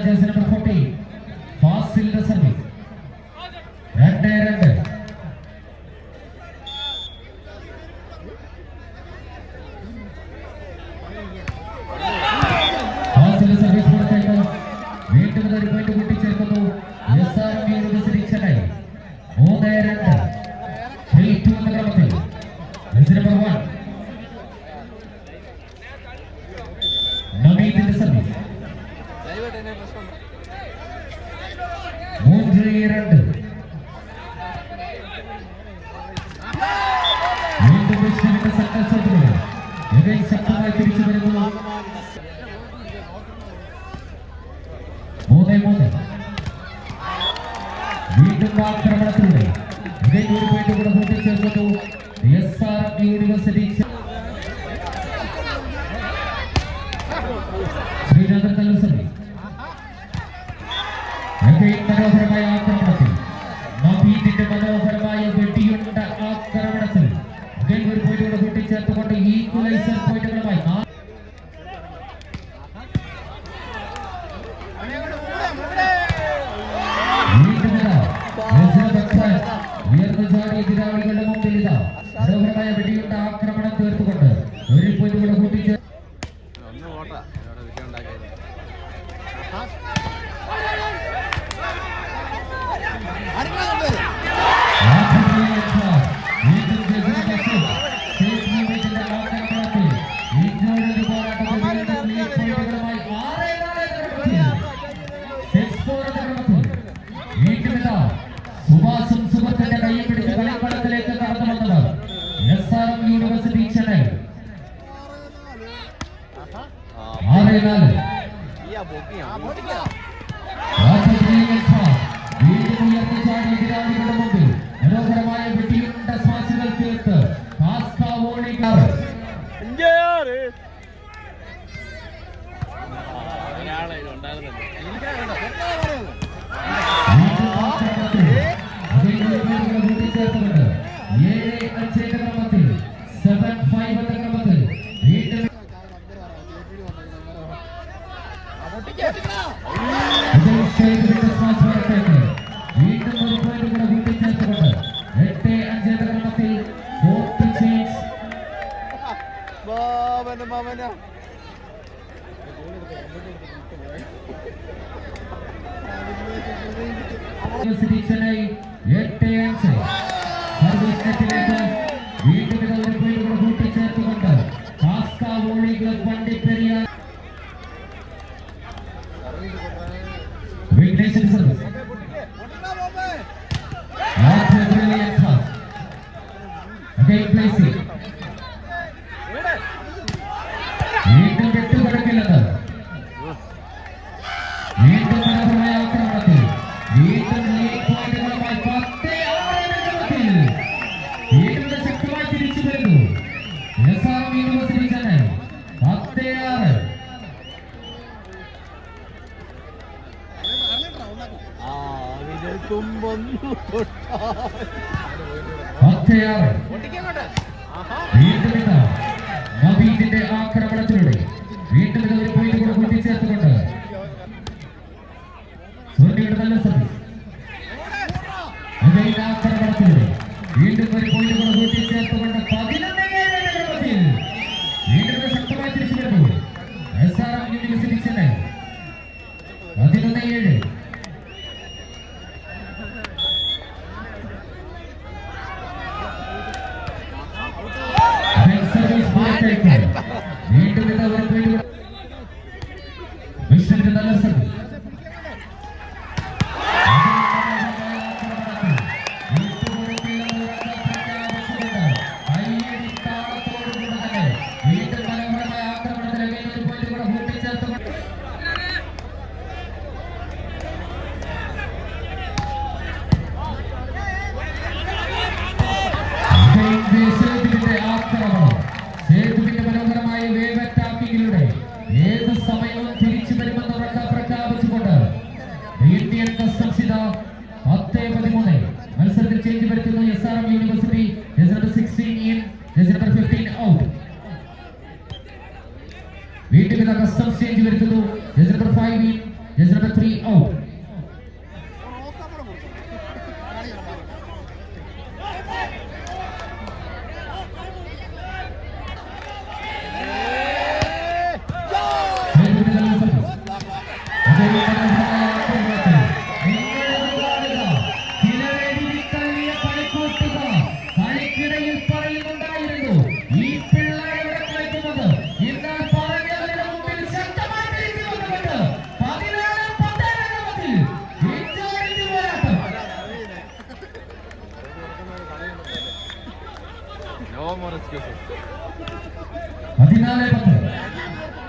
Jersey number 40 ഫാസിലിന്റെ service 2-2. ഫാസിലിന്റെ service കൊടുത്തേക്ക് വീണ്ടും ഒരു പോയിന്റ് കൂട്ടിച്ചേർക്കുന്നു. SRM university Chennai 3-2. 3-2 എന്ന ക്രമത്തിൽ ജേഴ്സി നമ്പർ 1 നവീദിന്റെ സർവീസ് 3-2. വീണ്ടും വിഷ്ണുവിന്റെ സംഘർഷത്തിലൂടെ ശക്തമായി തിരിച്ചു വരുന്നു. 3-3. വീണ്ടും ആക്രമണത്തിലൂടെ ഒരു പോയിന്റ് കൂടെ കൂട്ടിച്ചേർക്കുന്നു. SRM യൂണിവേഴ്സിറ്റി ശ്രീനാഥൻ നല്ല സർവീസ്. മനോഹരമായ ആക്രമണത്തിൽ നവീദിന്റെ മനോഹരമായ വെടിയുണ്ട ആക്രമണത്തിൽ ഒരു പോയിന്റ് കൂടെ കൂട്ടിച്ചേർത്തുകൊണ്ട് ഈക്വലൈസർ പോയിന്റുകളുമായി ഉയർന്നു ചാടി എതിരാളികളുടെ മുമ്പിൽ ഇതാ മനോഹരമായ വെടിയുണ്ട ആക്രമണം തീർത്തുകൊണ്ട് ഒരു പോയിന്റ് കൂടെ കൂട്ടിച്ചേർത്ത് സുഭാഷും സുഹൃത്തിന്റെ കൈയും പിടിച്ച് കളിക്കളത്തിലേക്ക് കടന്നു വന്നത് SRM യൂണിവേഴ്സിറ്റി ചെന്നൈ 6-4. വീണ്ടും ഉയർന്നു ചാടി എതിരാളികളുടെ മുമ്പിൽ മനോഹരമായ വെടിയുണ്ട സ്മാഷുകൾ തീർത്ത് കൂട്ടിച്ചേർത്തുകൊണ്ട് 7-5 എന്ന ക്രമത്തിൽ 7-5 എന്ന ക്രമത്തിൽ വീണ്ടും വീണ്ടും ഒരു പോയിന്റ് കൂടെ കൂട്ടിച്ചേർത്തുകൊണ്ട് 8-5 എന്ന ക്രമത്തിൽ ചെന്നൈ 8-5 സർവീസ് നെറ്റിലേക്ക് വീണ്ടും ഒരു പോയിന്റ് കൂടെ കൂട്ടിച്ചേർത്തുകൊണ്ട് വണ്ടിപ്പെരിയാർ വിഘ്നേശ്വര സർവീസ് വീണ്ടും വിട്ടുകിടക്കില്ലെന്ന് വീണ്ടും മനോഹരമായ ആക്രമണത്തിൽ വീണ്ടും പോയിന്റുകളുമായി 10-6 വീണ്ടും ശക്തമായി തിരിച്ചു വരുന്നു. SRM university Chennai 10-6. വീണ്ടും നവീദിന്റെ ആക്രമണത്തിലൂടെ വീണ്ടും ഒരു പോയിന്റ് കൂടെ കൂട്ടിച്ചേർത്തുകൊണ്ട് സോണിയുടെ നല്ല സർവീസ് ആക്രമണത്തിലൂടെ വീണ്ടും ഒരു പോയിന്റ് കൂടെ കൂട്ടിച്ചേർത്തുകൊണ്ട് 11-7 വീണ്ടും ശക്തമായി തിരിച്ചു വരുന്നു. SRM university Chennai 11-7. വീണ്ടും വിഷ്ണുവിന്റെ നല്ല സർവീസ് Yes, number 3 out. കളിക്കിടയിൽ പറയുന്നുണ്ടായിരുന്നു ഈ പിള്ളേരെ കളിക്കുന്നത് എന്നാൽ പറഞ്ഞതിന് മുമ്പിൽ ശക്തമായി തിരിച്ചു വന്നുകൊണ്ട് 14-10 പോരാട്ടം. 14-10.